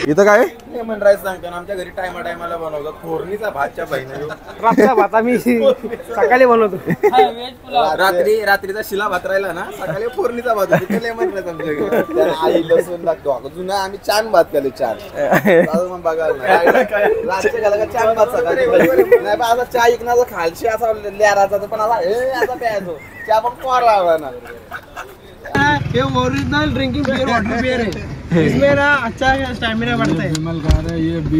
इथं काय सांगतो आमच्या घरी टायमाला बनवतात फोडणीचा भातच्या बहिणी रातचा भात आम्ही सकाळी बनवतो. रात्रीचा शिला भात राहिला ना सकाळी फोडणीचा भात लेमन राईस आमच्या घरी आई लसूण लागतो जुना आम्ही छान भात केले छान बघायला छान भात सकाळी नाही पण आता चहा इकण्याचा खालशी असा लिहाराचा पण असा प्यायचो चहा पण कोरा हवा ना. ये original drinking beer water beer है. इसमें ना अच्छा स्टैमिना बढ़ता है.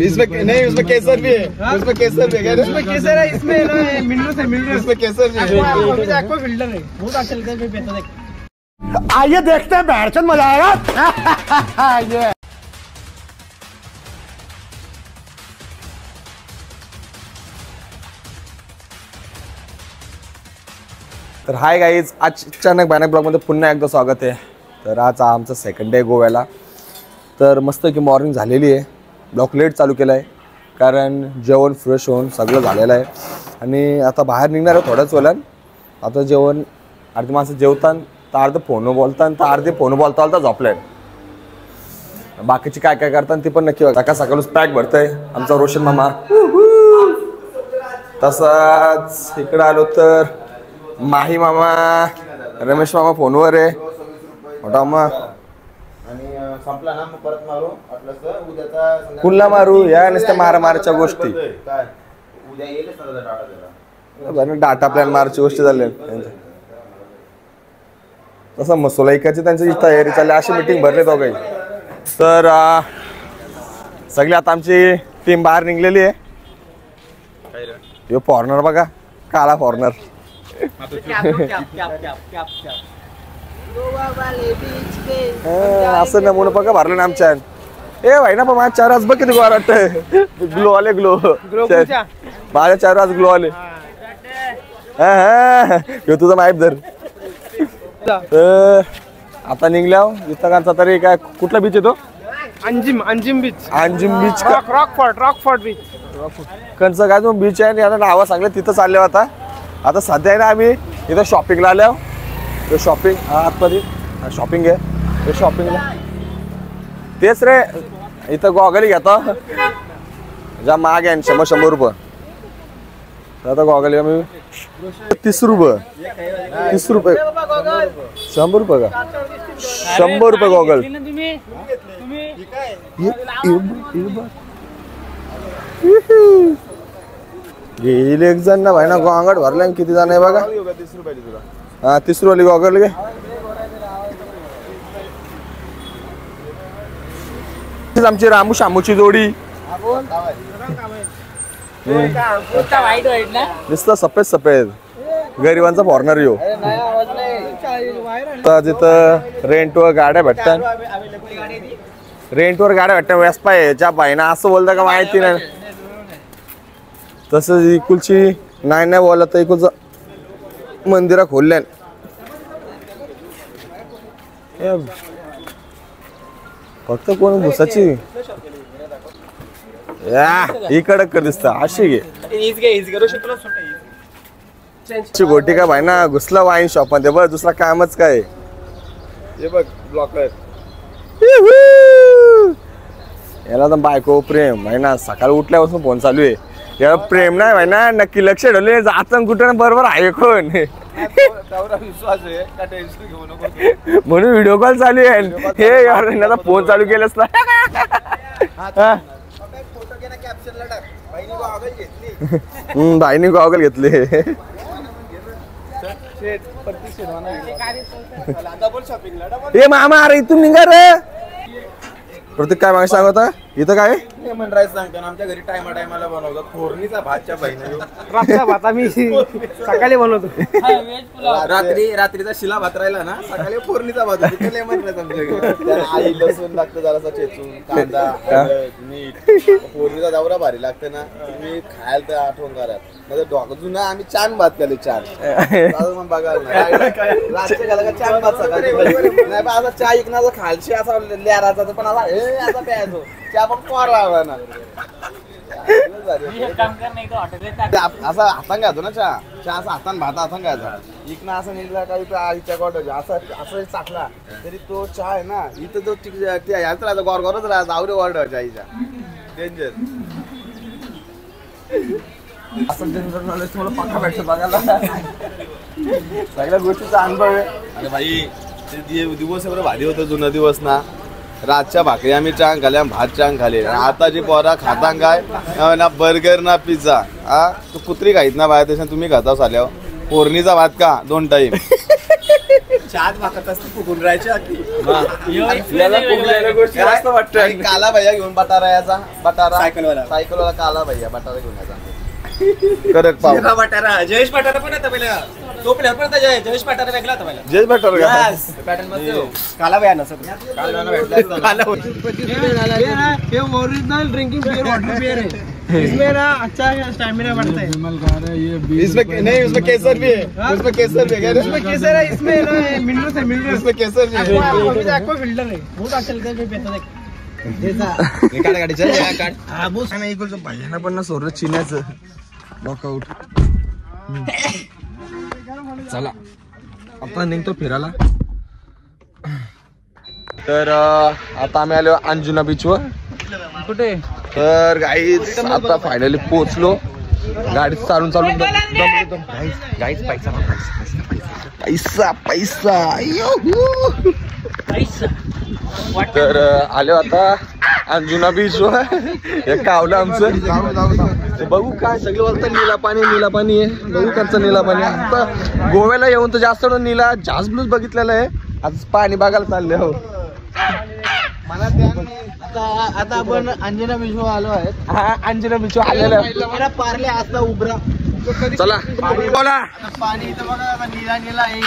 इसमें केसर भी है. उसमें केसर भी है. इसमें केसर है. इसमें ना मिनरल्स है. मिनरल्स इसमें केसर भी है. एक्वा फिल्टर है. बहुत अच्छा लगता है. मैं पीता देख. आइए देखते हैं बैठचंद मजा आएगा. ये तर हाय गाईज, आज अचानक भयानक ब्लॉगमध्ये पुन्हा एकदा स्वागत आहे. तर आज आमचा सेकंड डे गोव्याला. तर मस्त की मॉर्निंग झालेली आहे. ब्लॉग लेट चालू केला आहे कारण जेवण फ्रेश होऊन सगळं झालेलं आहे आणि आता बाहेर निघणार आहे थोड्याच वेळात. आता जेवण अर्धी माणसं जेवतात तर अर्धे फोन बोलतात तर अर्धे फोन बोलता बोलता झोपले. बाकीचे काय काय करतात ते पण नक्की बघा. सकाळच पॅक भरतंय आमचा रोशन मामा. तसाच इकडं आलो तर माही मामा, रमेश मामा फोनवर आहे. मोठा मामा आणि संपला ना मग परत मारू वाटलं उद्याचा पुन्हा मारू या नुसत्या मारामारच्या गोष्टी. काय उद्या येईलच ना डाटा द्यायला. डाटा प्लॅन मारची गोष्टी झाल्या तसं मसोला ऐकायची त्यांची तयारी चालली. अशी मीटिंग भरले दोघे. तर सगळी आता आमची टीम बाहेर निघलेली आहे. हे फॉरनर बघा, काळा फॉरनर. असं नमुना बघा भरलं ना आमच्या. ए भाई ना पण माझ्या चार आज बघ किती गोर वाटतंय. ग्लो आले ग्लो. माझ्या चार आज ग्लो आले. हा तुझा माहीत धर. आता निघल्या इथं तरी काय कुठला बीच येतो? अंजिम बीच. अंजिम बीच. रॉकफोर्ट बीच. कंच काय तो बीच आहे आणि आता नावा सांगले तिथं चालले आता. आता सध्या आहे ना आम्ही इथं शॉपिंगला आल्या. शॉपिंग आतमध्ये शॉपिंग आहे. ते शॉपिंगला तेच रे. इथं गॉगल घेतो ज्या महाग आहे 100 रुपये. आता गॉगल आम्ही 30 रुपये. 30 रुपये 100 रुपये का? 100 रुपये गॉगल. गेले एक जण ना भाई ना गोंगड भरला. किती जण आहे बघा. 30 रुपये तुला. हा 30 रुपये गॉगल घे. आमची रामू शामूची जोडी. नुसतं सफेद सफेद गरिबांचा फॉर्नर येऊ. जिथं रेंटवर गाड्या भेटतात. रेंटवर गाड्या भेटतात. वेस्पा आहे ज्या बाईना असं बोलतं का माहिती नाही. तसंच इकुलची नाही बोलत तर इकुलचं मंदिरा खोलल्या. फक्त कोण भुसाची ही कडक कर दिसत. अशी घे गोटी का भाई ना घुसला वाईन शॉप मध्ये. बरं दुसरा कामच काय. हे बघ ब्लॉकर. याला तर बायको प्रेम भाई ना. सकाळी उठल्यापासून फोन चालू आहे. याला प्रेम नाही भाई ना. नक्की लक्ष ठेवले जातं कुठं बरोबर आहे कोण. विश्वास आहे का टेन्शन घेऊ नको म्हणून व्हिडिओ कॉल चालू आहे. हे यार फोन चालू केलंच ना. बाईने गॉगल घेतले. हे मामा अरे इथून निघा रे. प्रत्येक काय मागे सांगता इथं काय लेमन राईस सांगतो आमच्या घरी टायमाला बनवतात फोडणीचा भातच्या बहिणी. रातचा भात आम्ही सकाळी बनवतो. रात्रीचा शिला भात राहिला ना सकाळी फोडणीचा भात लेमन राईस आमच्या घरी. आई लसूण लागतं जरासा चेचून, कांदा, मीठ. फोडणीचा दौरा भारी लागते ना. तुम्ही खायला तर आठवण करा. जुना आम्ही छान भात केले. छान बघायला छान भात सकाळी नाही. असा चहा इकण्याचा खालशी असा लिहाराचा पण असा प्यायचो चहा पण कोर लावा ना असं हातान घ्यायचो ना चहा असं हातान भाता हातान घ्यायचा इकडनं असं निघला का इथं आईच्या गोठ्याच्या असं चाकला तरी तो चहा आहे ना इथं तो याच राहतो गोरगोरच राहतो आवडे गोरड्याच्या आईच्या डेंजर असं जनरल नॉलेज तुम्हाला पक्का भेटतं बघायला सगळ्या गोष्टीचा अनुभव आहे. अरे भाई ते दिवस एवढं भारी होतं जुना दिवस ना रातच्या भाकरी आम्ही चांग खाल्या भात चांग खाले आताची पोरा खाता काय ना बर्गर ना पिझ्झा हा तू कुत्री खाईत ना बाहेर त्याच्यात तुम्ही खाता साल्यावर पोरणीचा भात का 2 टाइम चहात भाकत असते फुगून राहायच्या जास्त वाटतं काला भैया घेऊन बटारा याचा बटारा सायकलवाला काला भैया बटारा घेऊन याचा करेक्ट पाव बटारा जयेश बटारा पण होता पहिला तो प्लेअर पण होता जयेश बटारा वेगळा होता पहिला जयेश बटारा पॅटर्न मध्ये काला बया नसत ये original drinking beer water beer है इसमें ना अच्छा स्टैमिना बढ़ता है इसमें नहीं उसमें केसर भी है उसमें केसर भी है इसमें केसर है इसमें ना मिनरल्स है मिनरल्स इसमें केसर भी है एक्वा फिल्टर है बहुत अच्छा लगता है जो पीता देख भाईना पण ना सोरलं चिन्याचं नॉकआउट. चला आता निघतो फिरायला. तर आता आम्ही आलो अंजुना बीचवर. कुठे तर गाईज आता फायनली पोहोचलो. गाडी चालून गाईज पैसा पैसा पैसा. तर आलो आता अंजुना बीचवर. हे कावलं आमचं. बघू काय सगळं बोलतात नीला पाणी आहे. बघू काचं नीला पाणी. आता गोव्याला येऊन तर जास्त नीला जास्त ब्लूज बघितलेलं आहे. आज पाणी बघायला चालले हो. मला आता आपण अंजना बीचवर आलो आहे. हा अंजना बीचवर आलेलं मेरा पार्ले असता उभरा. चला बोला. पाणी इथं बघा आता नीला नीला आहे.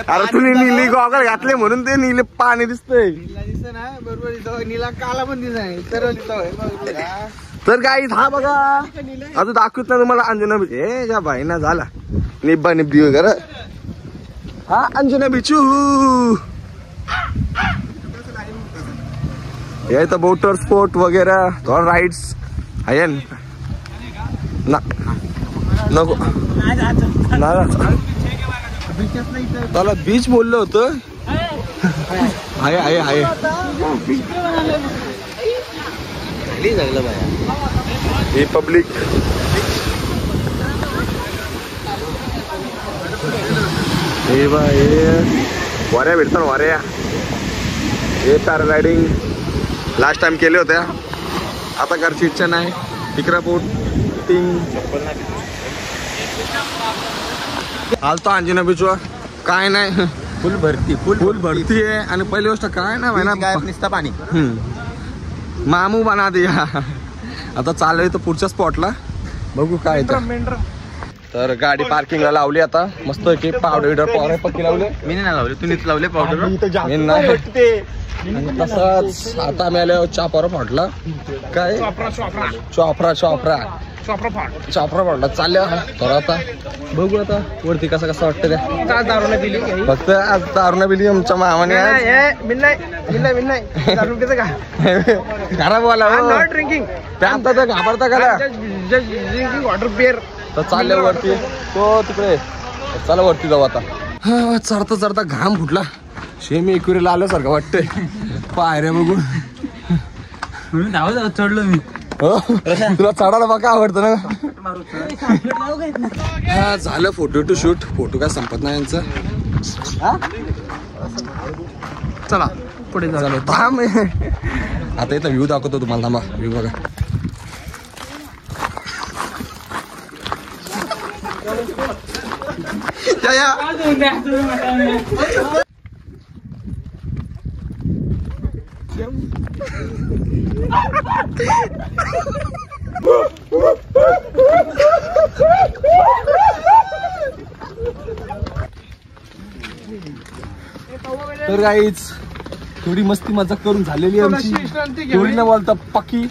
अरे तुम्ही नीली गॉगल घातले म्हणून ते नीले पाणी दिसतंय. नीला दिसत ना बरोबर इथं नीला काला पण दिसत आहे. तर काही हा बघा अजून दाखवत ना तुम्हाला अंजना बीच. हे ज्या भाईना झाला निब्बा निब्बी वगैरे. हा अंजना बीचू हे तर बोटर स्पोर्ट वगैरे थोडा राईड्स आहे ना. नको त्याला बीच बोललं होतं. आहे हे पब्लिक. हे बा हे वाऱ्या भेटतात वाऱ्या. हे पॅराग्लायडिंग लास्ट टाइम केले होत्या. आता घरची इच्छा नाही. टिकरा बोटिंग आलतो अंजना बीचवर. काय नाही फुल भरती आहे. आणि पहिली गोष्ट काय ना भाई निसता पाणी मामू बना दिया. आता चाललोय तर पुढच्या स्पॉटला बघू काय. तर गाडी पार्किंगला लावली आता मस्त की पावडर पक्की लावले. मी नाही लावले तुम्हीच लावले पावडर. तसंच आता आम्ही आलो चापावर फाटला. काय चॉपरा फाटला चालल्या. तर आता बघू आता वरती कसं वाटतं त्या. फक्त आज दारू पिली आमच्या मामाने. खराब वाला ड्रिंकिंग आता तर घाबरता का ड्रिंकिंग वॉटर बियर. तर चालल्या वरती तो तिकडे. चला वरती जाऊ आता. हा चढता घाम फुटला. शेमी एकुरीला आल्यासारखं वाटतंय. पायऱ्या बघून चढलो मी. तुला चढायला बघा आवडतं ना. हा झालं फोटो शूट. फोटो काय संपत नाही यांचं. चला पुढे चला थांब. आता इथं व्ह्यू दाखवतो तुम्हाला. थांबा व्ह्यू बघा. तर गाईच थोडी मस्ती मजा करून झालेली आमची. थोडी न बोलता पक्की.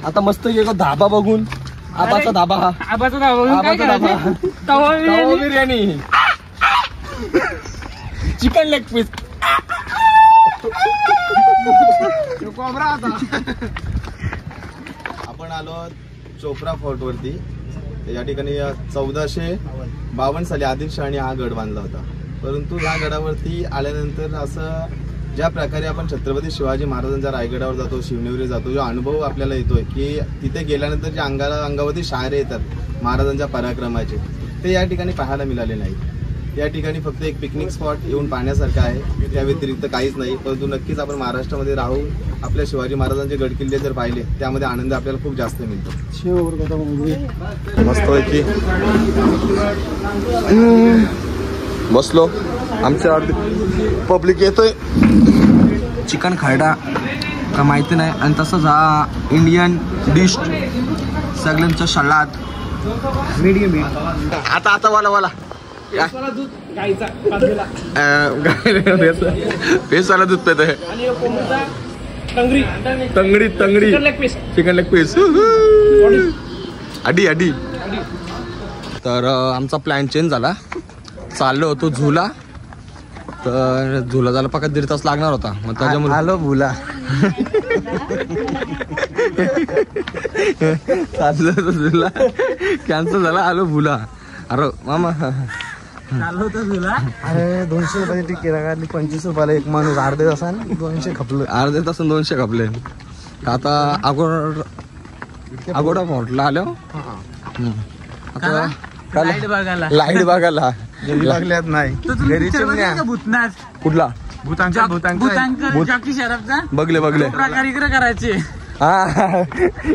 आता मस्त गेलो धाबा बघून. आबाचा धाबा. हा आबाचा dhaba. Tawa biryani chicken leg piece. कोबरा होता. आपण आलो चोपडा फोर्ट वरती. या ठिकाणी 1452 साली आदिलशहाने हा गड बांधला होता. परंतु या गडावरती आल्यानंतर असं ज्या प्रकारे आपण छत्रपती शिवाजी महाराजांच्या रायगडावर जातो, शिवनेरीवर जातो, जो अनुभव आपल्याला येतोय की तिथे गेल्यानंतर जे अंगावरती शहारे येतात महाराजांच्या पराक्रमाचे, ते या ठिकाणी पाहायला मिळाले नाही. या ठिकाणी फक्त एक पिकनिक स्पॉट येऊन पाहण्यासारखं आहे, त्या व्यतिरिक्त काहीच नाही. परंतु नक्कीच आपण महाराष्ट्रामध्ये राहून आपल्या शिवाजी महाराजांचे गडकिल्ले जर पाहिले त्यामध्ये आनंद आपल्याला खूप जास्त मिळतो. मस्त पैकी बसलो. आमच्या पब्लिक येतोय. चिकन खरडा का माहिती नाही, आणि तसंच हा इंडियन डिश सगळ्यांचं सलाद. आता वाला पेसवाला दूध पेत आहे. तंगडी चिकन लेग पीस अडी. तर आमचा प्लॅन चेंज झाला. चाललो होतो झुला, तर झुला झाला पक्का 1.5 तास लागणार होता. मग त्याच्यामुळे आलो भुला चाललो होतो झुला, कॅन्सल झाला. आलो भुला. अरे मामा चालू होतं तुला. अरे 200 रुपयाची तिकीट काढली, 25 रुपयाला एक माणूस. अर्धे तासान 200 खपलं. अर्ध्या तासून 200 खपले. आता अगोडा फोर्टला आलो. लाईट बघायला. लाईट बघायला लागल्यात नाही. भूतनाथ कुठला जॉकी शरफचा बघले प्रकार इकडे करायचे. हा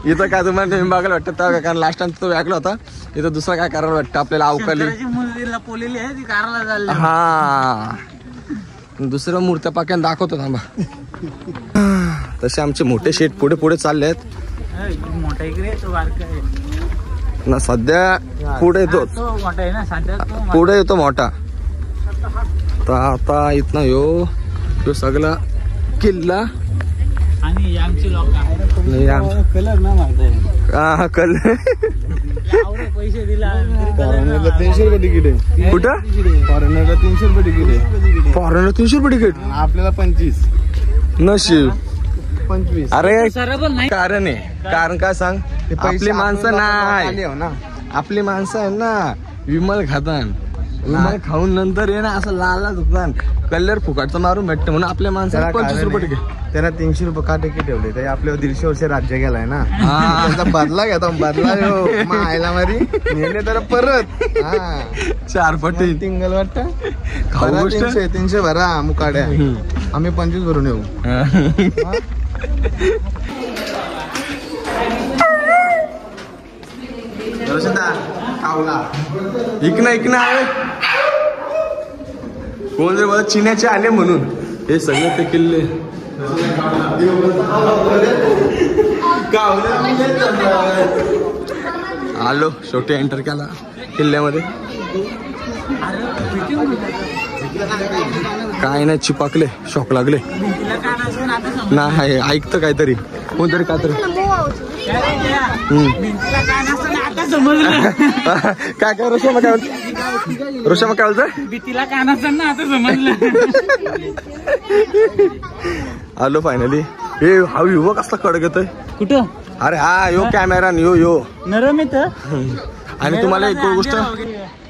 इथं काय तुम्हाला नेहमी बघायला वाटतं, कारण लास्ट टाइम तो ऐकला होता. इथं दुसरं काय करायला वाटतं आपल्याला अवकाली. मुलीला पोलेली आहे ती काराला चालली. हा दुसरं मूर्त्या पाक्यान दाखवतो थांबा. तसे आमचे मोठे शेट पुढे चालले आहेत. मोठा इकडे तो बारका आहे ना. सध्या पुढे येतो, तो मोठा आहे ना सध्या. तो पुढे येतो मोठा. तर आता इथनं यो सगळा किल्ला आणि आमची लोक कलर ना मारताय. कलर पैसे दिला. 300 रुपये तिकीट आहे. कुठं फॉरेनरला 300 रुपये तिकीट आहे. फॉरेनला 300 रुपये तिकीट. आपल्याला 25. नशीब. 25. अरे सरबल नाही. कारण आहे. कारण काय सांग, आपली माणसं नाही, आपली माणसं आहे ना विमल खातान. विमल खाऊन नंतर ये ना असं लाला दुकान कलर फुकाटचं मारून भेटतं, म्हणून आपल्या माणसाला 25 रुपये तिकीट. त्यांना 300 रुपये का तिकीट ठेवले? ते आपल्यावर 150 वर्ष राज्य गेलाय ना. त्याचा बदला घेतो. बदला आयला मारी नेले तर परत 4 पटी टिंगल वाटतं. खाऊ 300 भरा मुकाड्या. आम्ही 25 भरून येऊ. इकना आहे. कोण रे चिन्याचे आले म्हणून हे सगळे ते किल्ले. आलो शेवटी एंटर केला किल्ल्यामध्ये. काय नाही चिपाकले, शॉक लागले. नाही ऐकतं काहीतरी, कोणतरी काहीतरी. काय काय रोशमा काय बोलतो? रोशमा काय बोलतोय? भीतीला कान असं ना आता समजलं. आलो फायनली. हे हा युवा कसला कडक येतोय. कुठं? अरे हा यो कॅमेरा यो नरम येत. आणि तुम्हाला एक गोष्ट,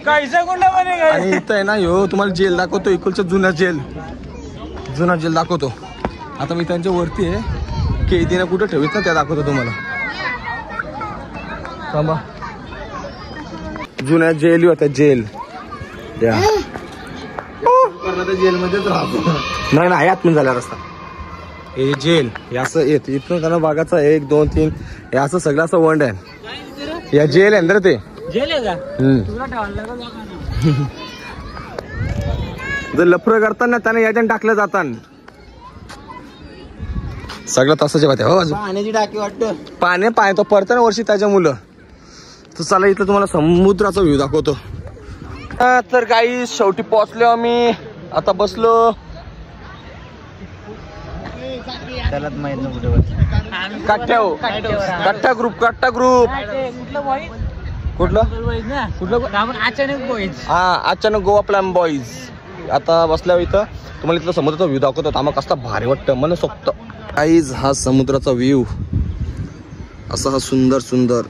आणि इथं आहे ना यो तुम्हाला जेल दाखवतो. इकडचं जुना जेल दाखवतो. आता मी त्यांच्या वरती आहे, कैदीने कुठं ठेवीत ना त्या दाखवतो तुम्हाला. थांबा. जुन्या जेल होत्या, जेल त्या जेलमध्येच राहतो. नाही आतून झाला रस्ता. हे जेल हे असं येत इथून त्यांना बागाचा 1 2 3 हे असं सगळं असं वंड आहे. या जेल आहे ना ते. जेल आहे का? तुला ठेवायला जर लफरं करताना त्याने याच्यानं टाकलं जातात. सगळं तसंच आहे. हो पाण्याची टाकी वाटतं. पाय तो पडतं ना वर्षी त्याच्या मुलं. तर चला इथं तुम्हाला समुद्राचा व्ह्यू दाखवतो. तर काही शेवटी पोहोचलो आम्ही. आता बसलो. त्यालाच माहित नाही कुठे. कट्टा ग्रुप कुठलं अचानक गोवा प्लॅन बॉईज. आता बसल्यावर इथं तुम्हाला इथलं समुद्राचा व्ह्यू दाखवतो. आम्हाला कसला भारी वाटतं. मला सोपतं आईज हा समुद्राचा व्ह्यू असा हा सुंदर सुंदर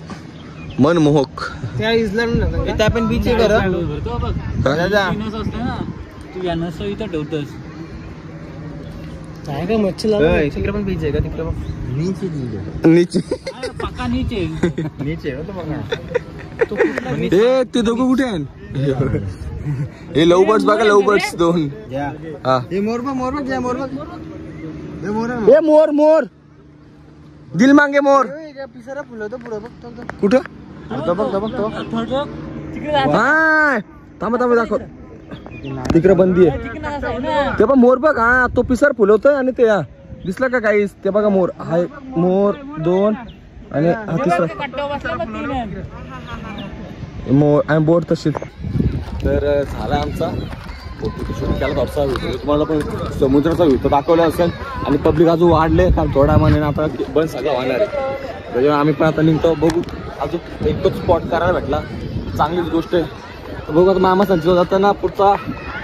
मनमोहक. त्या इथं आपण बीच आहे बरं. इथं ठेवतोस काय काय मच्छी लागली तिकडे पण बीच आहे का तिकडे पण नीचे पक्का नीचे ए ते दोघं कुठे आहेत? हे लव बर्ड्स बघा, लव बर्ड्स दोन. हा हे मोर बघ घ्या मोर बघ. हे मोर आहे. ए मोर मोर दिल मांगे मोर पिसारा फुलवतो पुढे बघ कुठं? बघतो हा थांबा थांबा दाखव. तिकडे बंदी आहे ते पण मोर बघ. हा तो पिसर फुलवतोय आणि ते दिसला का काहीच? ते बघा मोर हा मोर दोन आणि हा तिसरा मोर आणि बोट तशी. तर झाला आमचा फोटो केला थोडासा व्हिडिओ. तुम्हाला पण समुद्राचा व्हिडिओ दाखवला असेल आणि पब्लिक अजून वाढले कारण थोड्या महिन्याने आता बंद सगळं होणार आहे. त्याच्यामुळे आम्ही पण आता निघतो. बघू अजून एकच स्पॉट करायला भेटला, चांगलीच गोष्ट आहे. बघू आता मामा संचित जाताना पुढचा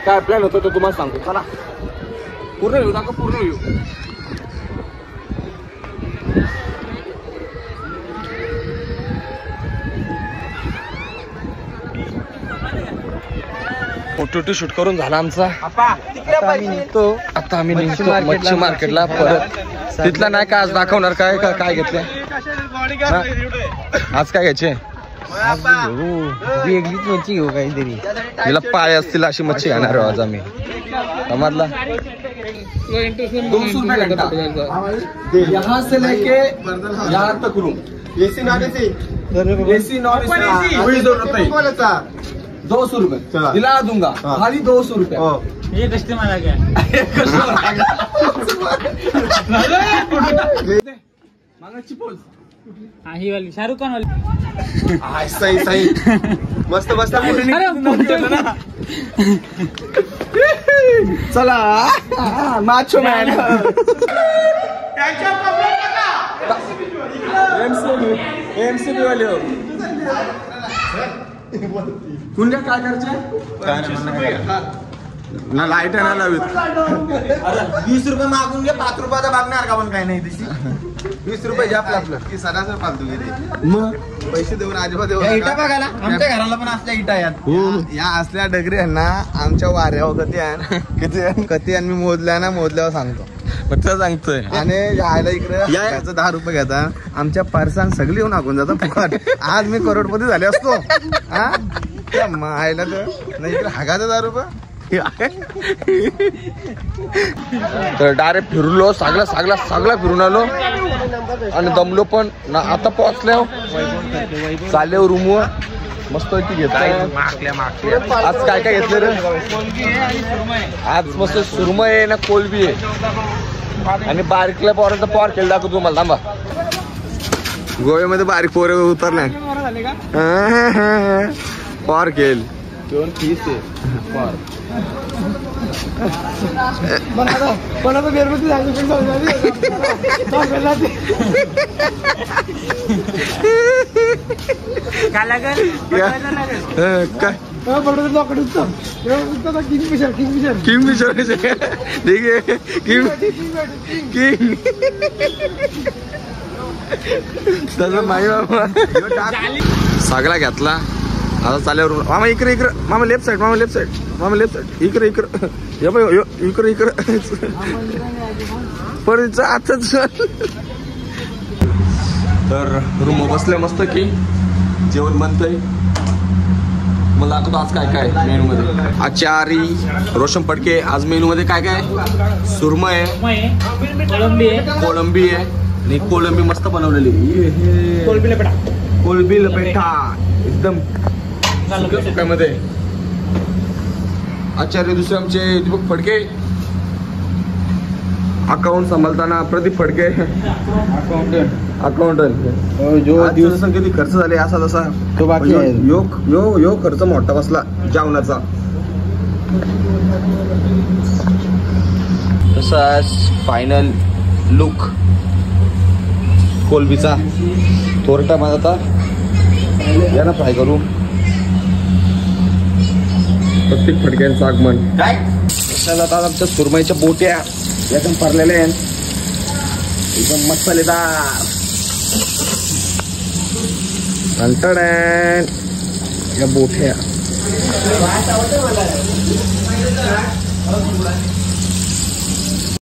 काय प्लॅन होतो तो तुम्हाला सांगतो. चला पूर्ण येऊ दाखव पूर्ण येऊ. फोटो शूट करून झाला आमचा. आता आम्ही निघतो मच्छी मार्केटला परत. तिथला नाही का आज दाखवणार काय काय घेतलं आज काय घ्यायचे? वेगळीच मच्छी घेऊ काहीतरी. तिला पाय असतील अशी मच्छी घेणार आज आम्ही. समजला? 200 रुपये घंटा यहाँ से लेके यहाँ तक room. AC non AC AC non AC 200 रुपये दिला दूंगा खाली 200 रुपये. ये कष्ट मला क्या मागाची पोच हा ही वाली शाहरुख खान वाली. सही सही मस्त मस्त. चला माचो मॅन एमसीबी वाले हो. कुंड्या काय करायचे ना लाईट आहे ना लावीत. 20 रुपये मागून घे. 5 रुपयाचा मागणार का पण काही नाही तशी. 20 रुपये घ्या आपलं की सरासर फालतू गेले. मग पैसे देऊन अजिबात देऊ इटा बघायला. आमच्या घराला पण असल्या इटा यात. या असल्या डगरी आहे ना आमच्या वाऱ्यावर कधी मी मोजल्यावर सांगतो. सांगतोय आणि यायला इकडे याचं 10 रुपये घेता. आमच्या परसान सगळी येऊन हाकून जातात फुकट. आज मी करोडपती झाले असतो. हा आयला तर नाही इकडे हागाचं 10 रुपये. तर डायरेक्ट फिरलो सगळा फिरून आलो आणि दमलो पण ना. आता पोहोचलो चालले रूमवर मस्त घेत. आज काय काय घेतलं रे? आज मस्त सुरमई आहे ना कोलबी आहे आणि बारीकल्या पोरांचा पॉर केलं दाखवतो तुम्हाला. थांबा गोव्यामध्ये बारीक पोरे उतरलाय पॉर केल 230 आहे पॉर. सगळा घेतला. आता चाल्यावर मामा इकडे मामा लेफ्ट साईड इकडे परत आताच. तर रूम बसले मस्त की जेवण बनतंय. मला दाखवतो आज काय काय मेनू मध्ये. आचारी रोशन पटके आज मेनू मध्ये काय काय? सुरमई आहे, कोळंबी आहे आणि कोळंबी मस्त बनवलेली. कोळंबी लपेटा एकदम मध्ये. आचार्य दुसरे आमचे दीपक फडके. अकाउंट सांभाळताना प्रदीप फडके अकाउंटंट. जो किती खर्च झाले असा तसा तो बाकी आहे. यो खर्च मोठा बसला जेवणाचा. तसा फायनल लुक कोलबीचा तोरटा माझा. आता या ना फ्राय करू. प्रत्येक फडक्यांचं आगमन काय आमच्या सुरमईच्या बोट्या एकदम भरलेल्या आहेत. एकदम मसालेदार. या बोठ्या